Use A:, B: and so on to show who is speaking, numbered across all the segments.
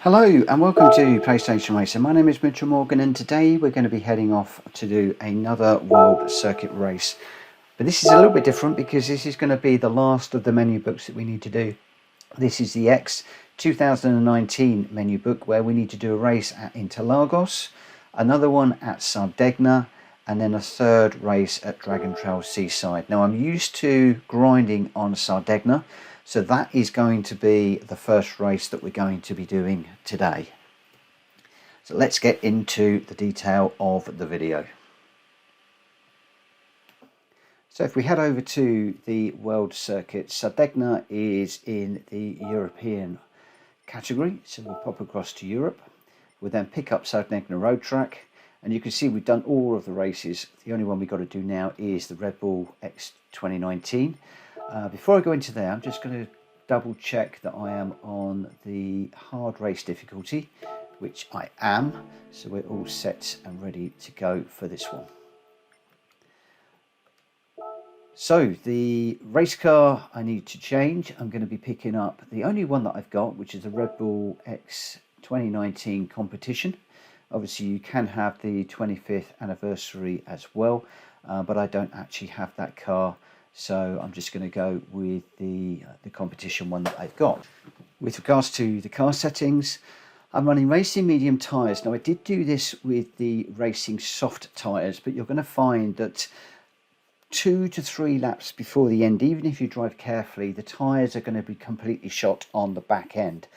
A: Hello and welcome to PlayStation Racer. My name is Mitchell Morgan and today we're going to be heading off to do another World Circuit race. But this is a little bit different because this is going to be the last of the menu books that we need to do. This is the X2019 menu book where we need to do a race at Interlagos, another one at Sardegna, and then a third race at Dragon Trail Seaside. Now I'm used to grinding on Sardegna, so that is going to be the first race that we're going to be doing today. So let's get into the detail of the video. So if we head over to the World Circuit, Sardegna is in the European category, so we'll pop across to Europe. We'll then pick up Sardegna Road Track, and you can see we've done all of the races. The only one we've got to do now is the Red Bull X2019. Before I go into there, I'm just going to double check that I am on the hard race difficulty, which I am, so we're all set and ready to go for this one. So the race car I need to change, I'm going to be picking up the only one that I've got, which is the Red Bull X2019 Competition. Obviously you can have the 25th anniversary as well, but I don't actually have that car. So I'm just going to go with the competition one that I've got. With regards to the car settings, I'm running racing medium tyres. Now I did do this with the racing soft tyres, but you're going to find that 2 to 3 laps before the end, even if you drive carefully, the tyres are going to be completely shot on the back end.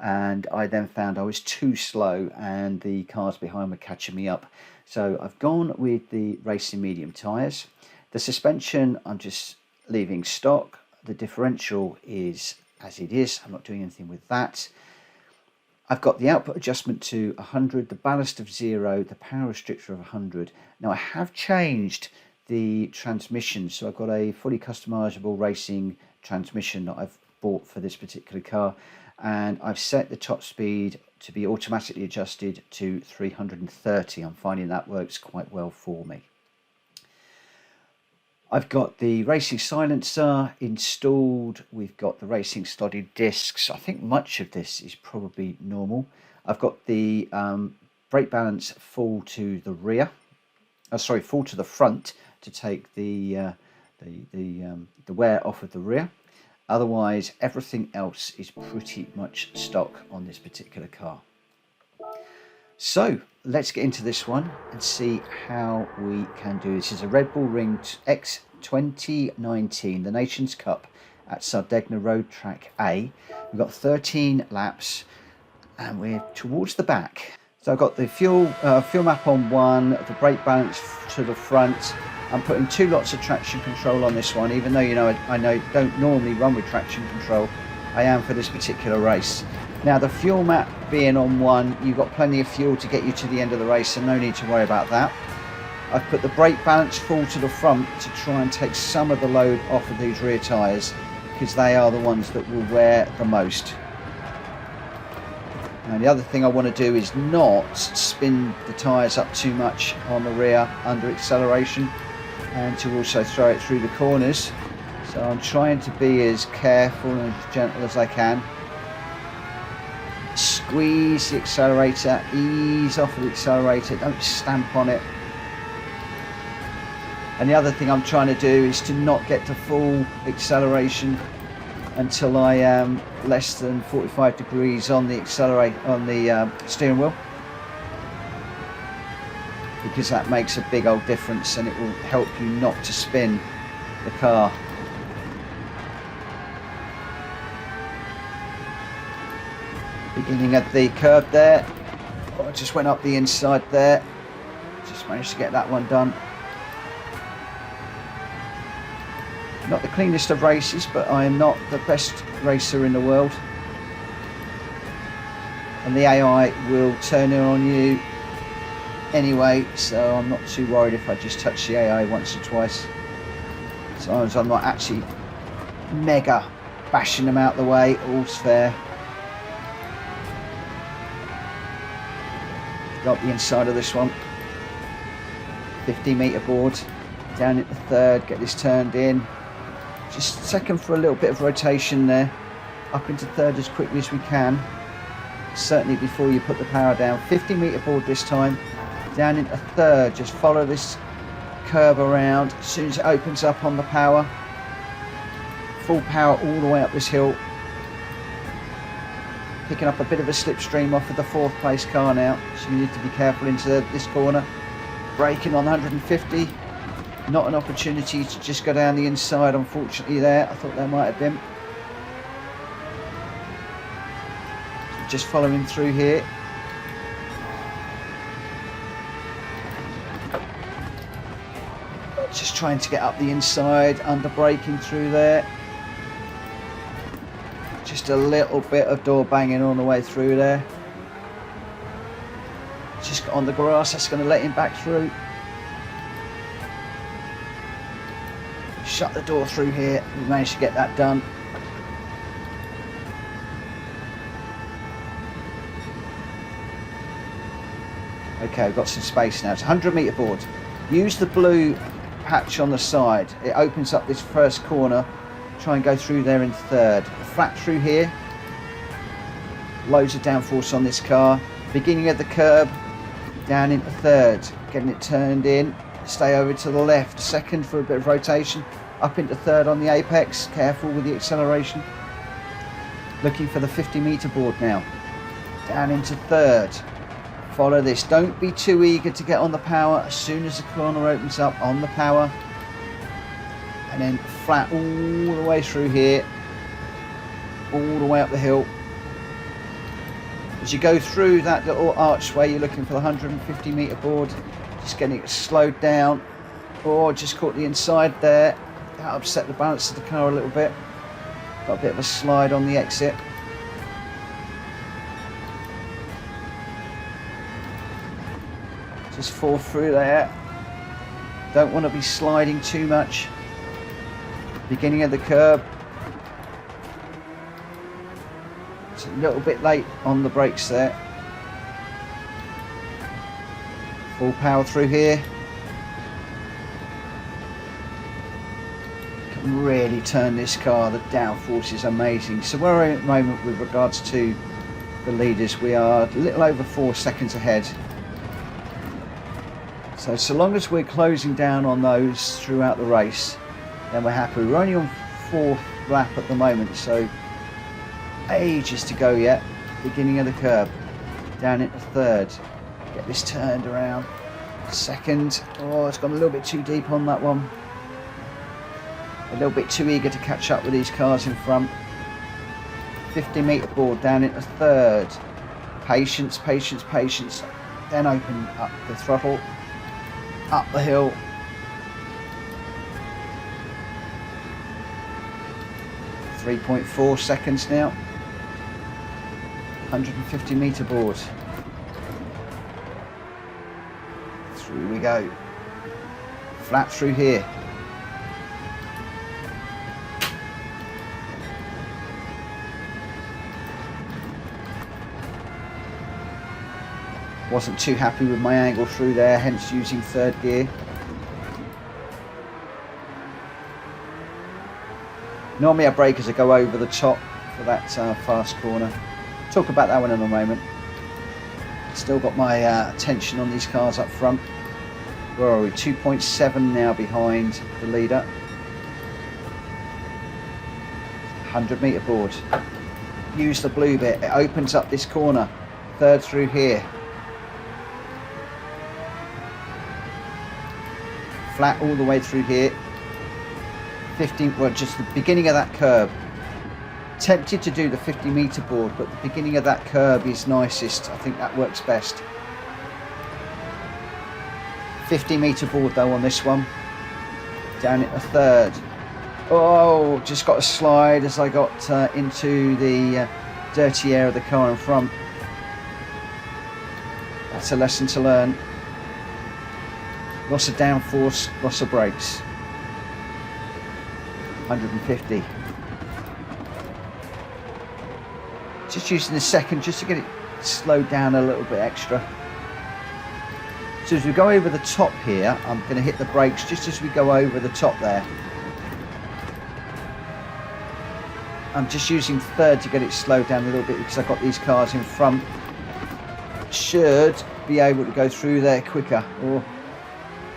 A: And I then found I was too slow and the cars behind were catching me up. So I've gone with the racing medium tyres. The suspension I'm just leaving stock. The differential is as it is. I'm not doing anything with that. I've got the output adjustment to 100, the ballast of 0, the power restrictor of 100. Now I have changed the transmission, so I've got a fully customizable racing transmission that I've bought for this particular car, and I've set the top speed to be automatically adjusted to 330. I'm finding that works quite well for me. I've got the racing silencer installed, we've got the racing slotted discs. I think much of this is probably normal. I've got the brake balance full to the rear, full to the front to take the wear off of the rear. Otherwise everything else is pretty much stock on this particular car. So let's get into this one and see how we can do this. This is a Red Bull Ring X2019, the Nations Cup at Sardegna Road Track A. We've got 13 laps and we're towards the back. So I've got the fuel map on 1, the brake balance to the front. I'm putting 2 lots of traction control on this one, even though I don't normally run with traction control. I am for this particular race. Now the fuel map being on 1, you've got plenty of fuel to get you to the end of the race, so no need to worry about that. I've put the brake balance full to the front to try and take some of the load off of these rear tyres, because they are the ones that will wear the most. And the other thing I want to do is not spin the tyres up too much on the rear under acceleration, and to also throw it through the corners. So I'm trying to be as careful and as gentle as I can. Squeeze the accelerator, ease off of the accelerator, don't stamp on it. And the other thing I'm trying to do is to not get to full acceleration until I am less than 45 degrees on the steering wheel, because that makes a big old difference and it will help you not to spin the car. Beginning at the curb there, I just went up the inside there, just managed to get that one done. Not the cleanest of races, but I am not the best racer in the world, and the AI will turn in on you anyway, so I'm not too worried if I just touch the AI once or twice, as long as I'm not actually mega bashing them out the way. All's fair. Got the inside of this one, 50-metre board, down at the third, get this turned in, just second for a little bit of rotation there, up into third as quickly as we can. certainly before you put the power down. 50-metre board this time, down into third. Just follow this curb around. As soon as it opens up on the power, full power all the way up this hill. Picking up a bit of a slipstream off of the 4th place car now, so you need to be careful into this corner. Braking on 150, not an opportunity to just go down the inside, unfortunately there. I thought there might have been. So just following through here. Just trying to get up the inside, under braking through there. Just a little bit of door banging on the way through there. Just got on the grass, that's going to let him back through. Shut the door through here, we managed to get that done. Okay, we've got some space now. It's a 100-metre board. Use the blue patch on the side. It opens up this first corner. Try and go through there in third. Flat through here. Loads of downforce on this car. Beginning of the curb, down into third. Getting it turned in. Stay over to the left. Second for a bit of rotation. Up into third on the apex. Careful with the acceleration. Looking for the 50-metre board now. Down into third. Follow this. Don't be too eager to get on the power. As soon as the corner opens up, on the power. And then flat all the way through here. All the way up the hill. As you go through that little archway, you're looking for the 150-metre board. Just getting it slowed down. Or just caught the inside there. That upset the balance of the car a little bit. Got a bit of a slide on the exit. Just fall through there. Don't want to be sliding too much. Beginning of the curb. It's a little bit late on the brakes there. Full power through here. Can really turn this car. The downforce is amazing. So where we're at the moment with regards to the leaders, we are a little over 4 seconds ahead. So long as we're closing down on those throughout the race, then we're happy. We're only on 4th lap at the moment, so ages to go yet. Beginning of the curb, down into third. Get this turned around. Second. Oh, it's gone a little bit too deep on that one. A little bit too eager to catch up with these cars in front. 50-metre board down into third. Patience, patience, patience. Then open up the throttle. Up the hill. .4 seconds now. 150-metre board. Through we go. Flat through here. Wasn't too happy with my angle through there, hence using third gear. Normally our brakes go over the top for that fast corner. Talk about that one in a moment. Still got my attention on these cars up front. Where are we? 2.7 now behind the leader. 100-metre board. Use the blue bit. It opens up this corner. Third through here. Flat all the way through here. 15, well, just the beginning of that curb. Tempted to do the 50-metre board, but the beginning of that curb is nicest. I think that works best. 50-metre board though on this one. Down into third. Oh, just got a slide as I got into the dirty air of the car in front. That's a lesson to learn. Loss of downforce, loss of brakes. 150. Just using the second just to get it slowed down a little bit extra. So as we go over the top here, I'm going to hit the brakes just as we go over the top there. I'm just using third to get it slowed down a little bit because I've got these cars in front. Should be able to go through there quicker, or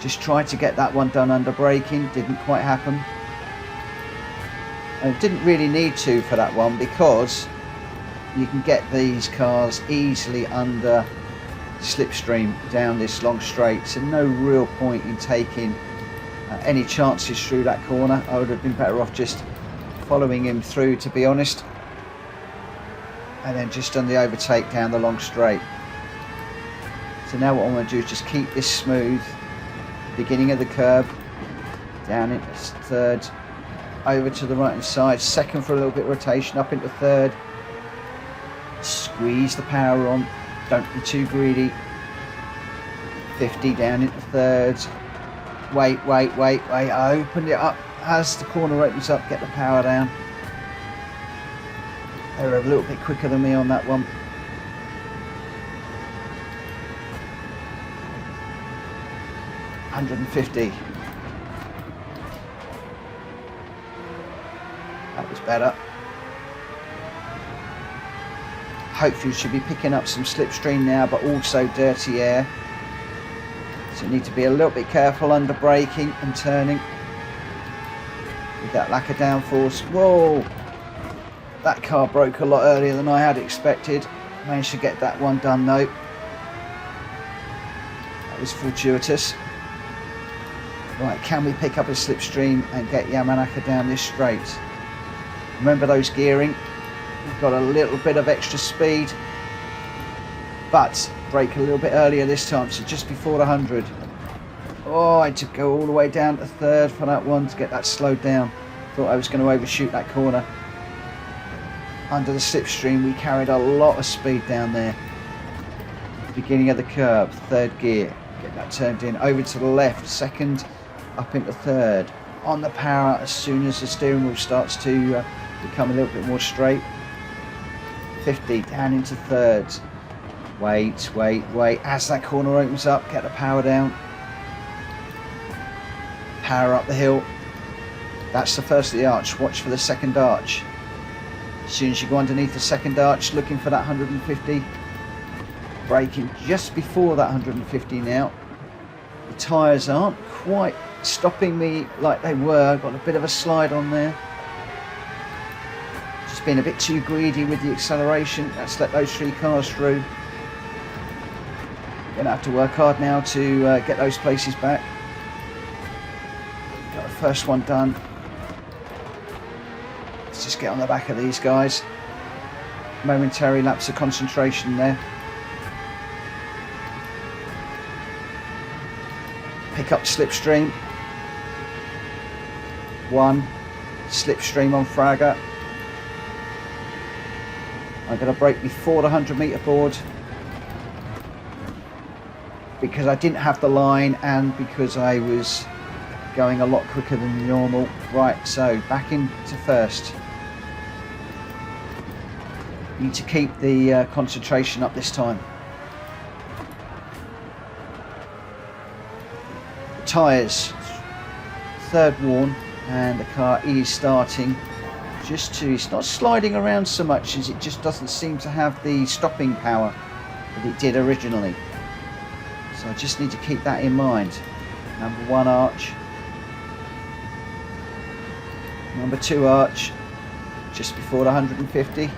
A: just tried to get that one done under braking, didn't quite happen. I didn't really need to for that one because you can get these cars easily under slipstream down this long straight, so no real point in taking any chances through that corner. I would have been better off just following him through, to be honest, and then just done the overtake down the long straight. So now what I'm going to do is just keep this smooth, beginning of the curb, down into third, over to the right hand side, second for a little bit of rotation, up into third, squeeze the power on, don't be too greedy, 50 down into third, wait, I opened it up, as the corner opens up, get the power down. They were a little bit quicker than me on that one. $150. That was better. Hopefully you should be picking up some slipstream now, but also dirty air. So you need to be a little bit careful under braking and turning. With that lack of downforce. Whoa! That car broke a lot earlier than I had expected. Managed to get that one done though. That was fortuitous. Right, can we pick up a slipstream and get Yamanaka down this straight? Remember those gearing? We've got a little bit of extra speed, but brake a little bit earlier this time, so just before 100. Oh, I had to go all the way down to third for that one to get that slowed down. Thought I was going to overshoot that corner. Under the slipstream, we carried a lot of speed down there. Beginning of the curb, third gear, get that turned in, over to the left, second, up into third, on the power as soon as the steering wheel starts to become a little bit more straight. 50 down into third, wait, as that corner opens up, get the power down, power up the hill. That's the first of the arch, watch for the second arch. As soon as you go underneath the second arch, looking for that 150, braking just before that 150 now. The tyres aren't quite stopping me like they were, got a bit of a slide on there. Just been a bit too greedy with the acceleration. Let's let those three cars through. Gonna have to work hard now to get those places back. Got the first one done. Let's just get on the back of these guys. Momentary lapse of concentration there. Pick up slipstream. One slipstream on Fragger. I'm going to brake before the 100 metre board because I didn't have the line and because I was going a lot quicker than normal. Right, so back into first. Need to keep the concentration up this time. The tyres, third worn, and the car is starting just to, it's not sliding around so much as it just doesn't seem to have the stopping power that it did originally. So I just need to keep that in mind. Number one arch, number two arch, just before the 150.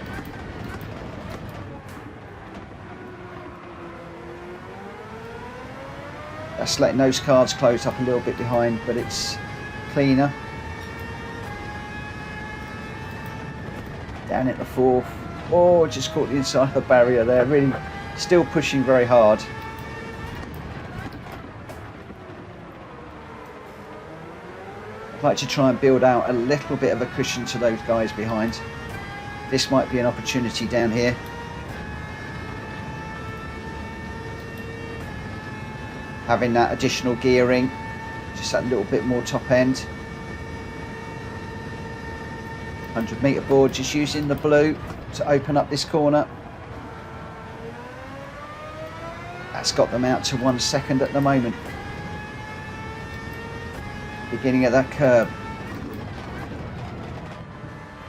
A: That's letting those cars close up a little bit behind, but it's cleaner. Down at the fourth. Oh, just caught the inside of the barrier there. Really still pushing very hard. I'd like to try and build out a little bit of a cushion to those guys behind. This might be an opportunity down here. Having that additional gearing, just that little bit more top end. 100 metre board, just using the blue to open up this corner. That's got them out to 1 second at the moment. Beginning of that curb.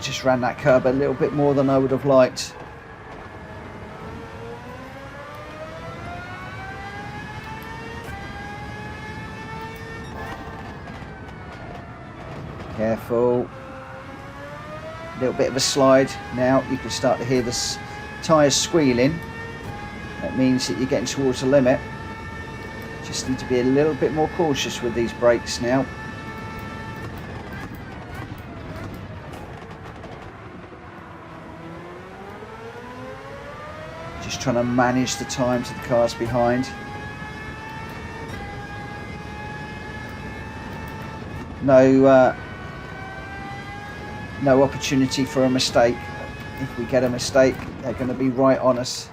A: just ran that curb a little bit more than I would have liked. Careful. A little bit of a slide. Now you can start to hear the tyres squealing. That means that you're getting towards the limit. Just need to be a little bit more cautious with these brakes now. Just trying to manage the time to the cars behind. No opportunity for a mistake. If we get a mistake, they're going to be right on us.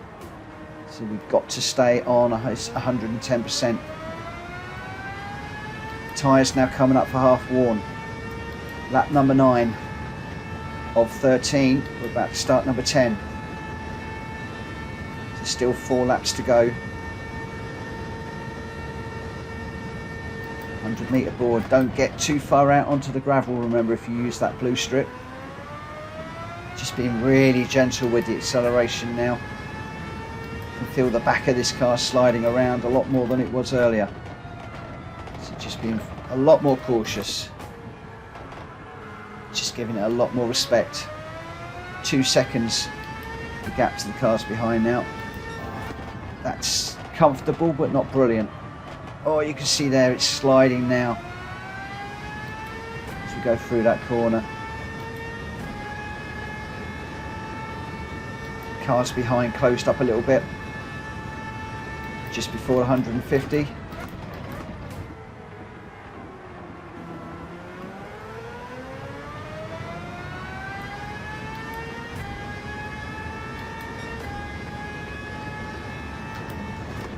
A: So we've got to stay on 110%. Tyres now coming up for half worn. Lap number 9 of 13. We're about to start number 10. There's still 4 laps to go. 100-metre board. Don't get too far out onto the gravel, remember, if you use that blue strip. Just being really gentle with the acceleration now. You can feel the back of this car sliding around a lot more than it was earlier. So just being a lot more cautious. Just giving it a lot more respect. 2 seconds the gap to the cars behind now. That's comfortable but not brilliant. Oh, you can see there it's sliding now as we go through that corner. Cars behind closed up a little bit just before 150.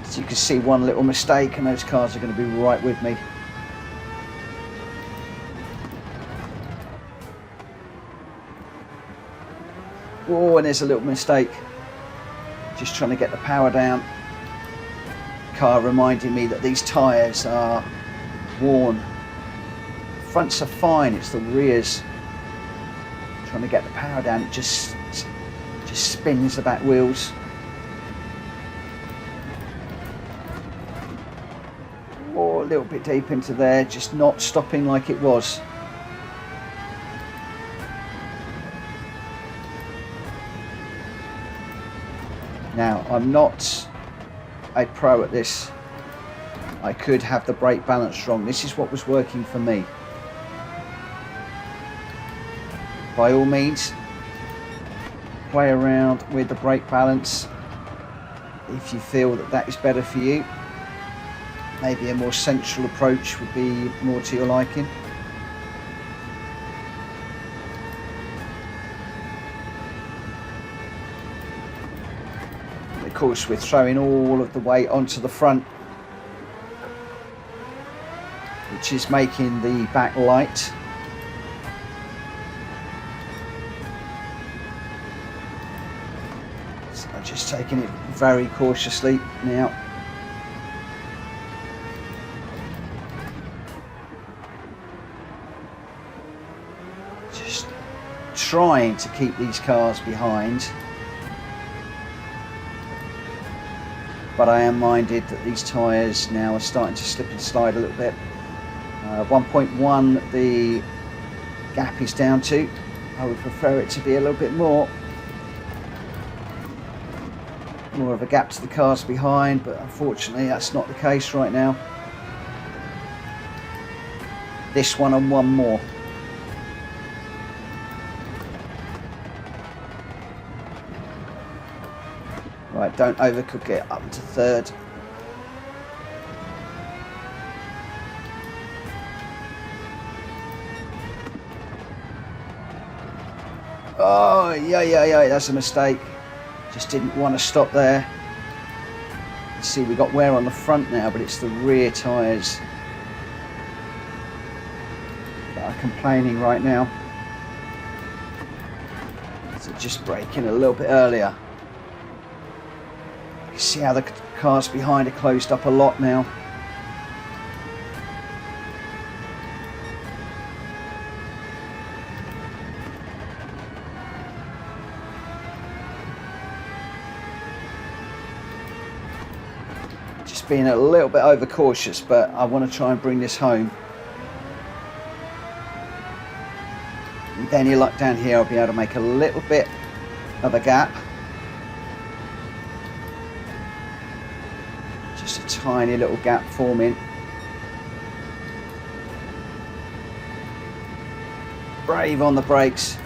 A: So you can see one little mistake and those cars are going to be right with me. Oh, and there's a little mistake. Just trying to get the power down. Car reminding me that these tyres are worn. Fronts are fine, it's the rears. Trying to get the power down, it just spins the back wheels. Oh, a little bit deep into there, just not stopping like it was. Now, I'm not a pro at this. I could have the brake balance wrong. This is what was working for me. By all means, play around with the brake balance if you feel that that is better for you. Maybe a more central approach would be more to your liking. Of course, we're throwing all of the weight onto the front, which is making the back light. So I'm just taking it very cautiously now. Just trying to keep these cars behind. But I am minded that these tyres now are starting to slip and slide a little bit. 1.1 the gap is down to. I would prefer it to be a little bit more of a gap to the cars behind, but unfortunately that's not the case right now. This one and one more. Right, don't overcook it up to third. Oh, yeah, that's a mistake. Just didn't want to stop there. You see, we got wear on the front now, but it's the rear tyres that are complaining right now. So just braking a little bit earlier. You see how the cars behind are closed up a lot now. Just being a little bit overcautious, but I want to try and bring this home. With any luck down here, I'll be able to make a little bit of a gap. Just a tiny little gap forming. Brave on the brakes.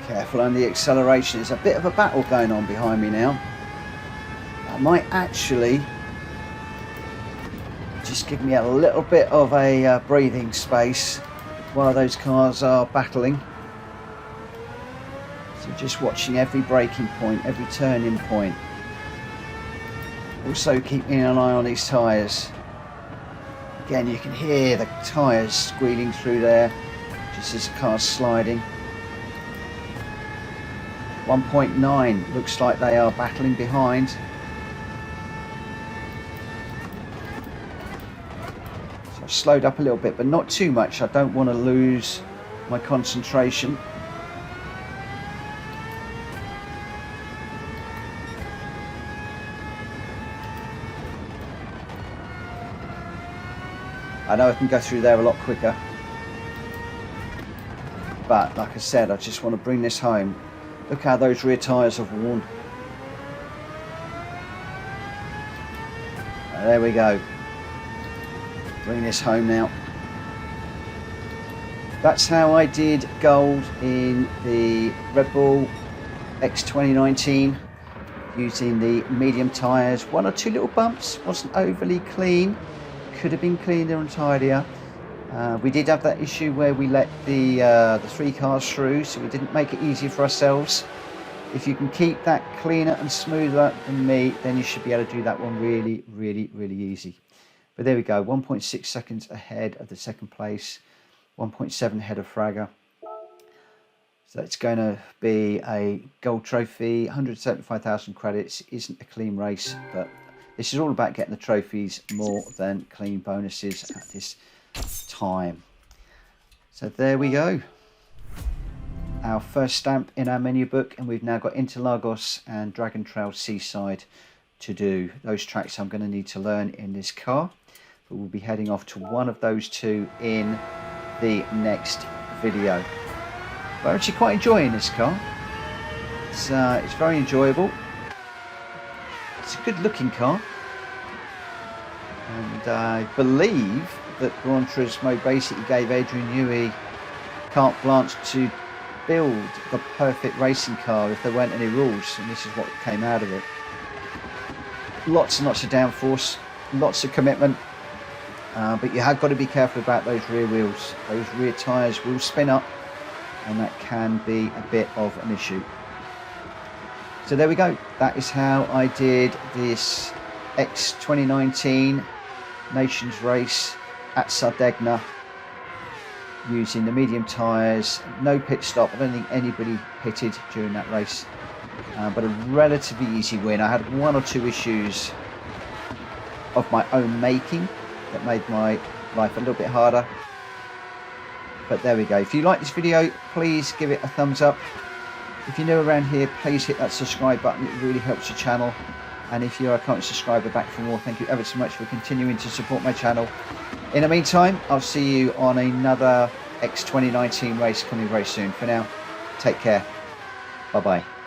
A: Careful on the acceleration. There's a bit of a battle going on behind me now. I might actually just give me a little bit of a breathing space while those cars are battling. So just watching every braking point, every turning point. Also keeping an eye on these tyres. Again, you can hear the tyres squealing through there just as the car's sliding. 1.9 looks like they are battling behind. So I've slowed up a little bit, but not too much. I don't want to lose my concentration. I know I can go through there a lot quicker, but like I said, I just want to bring this home. Look how those rear tyres have worn. There we go. Bring this home now. That's how I did gold in the Red Bull X2019 using the medium tyres. One or two little bumps, wasn't overly clean. Could have been cleaner and tidier. We did have that issue where we let the three cars through, so we didn't make it easy for ourselves. If you can keep that cleaner and smoother than me, then you should be able to do that one really, really, really easy. But there we go, 1.6 seconds ahead of the second place, 1.7 ahead of Fragger. So it's going to be a gold trophy, 175,000 credits. Isn't a clean race, but this is all about getting the trophies more than clean bonuses at this time. So there we go, our first stamp in our menu book, and we've now got Interlagos and Dragon Trail Seaside to do. Those tracks I'm going to need to learn in this car, but we'll be heading off to one of those two in the next video. But I'm actually quite enjoying this car. It's very enjoyable. It's a good looking car, and I believe that Gran Turismo basically gave Adrian Newey carte blanche to build the perfect racing car if there weren't any rules, and this is what came out of it. Lots and lots of downforce, lots of commitment, but you have got to be careful about those rear wheels. Those rear tyres will spin up, and that can be a bit of an issue. So there we go, that is how I did this X2019 Nations race at Sardegna using the medium tyres, no pit stop. I don't think anybody pitted during that race, but a relatively easy win. I had one or two issues of my own making that made my life a little bit harder, but there we go. If you like this video, please give it a thumbs up. If you're new around here, please hit that subscribe button. It really helps the channel. And if you're a current subscriber, back for more, thank you ever so much for continuing to support my channel. In the meantime, I'll see you on another X2019 race coming very soon. For now, take care. Bye-bye.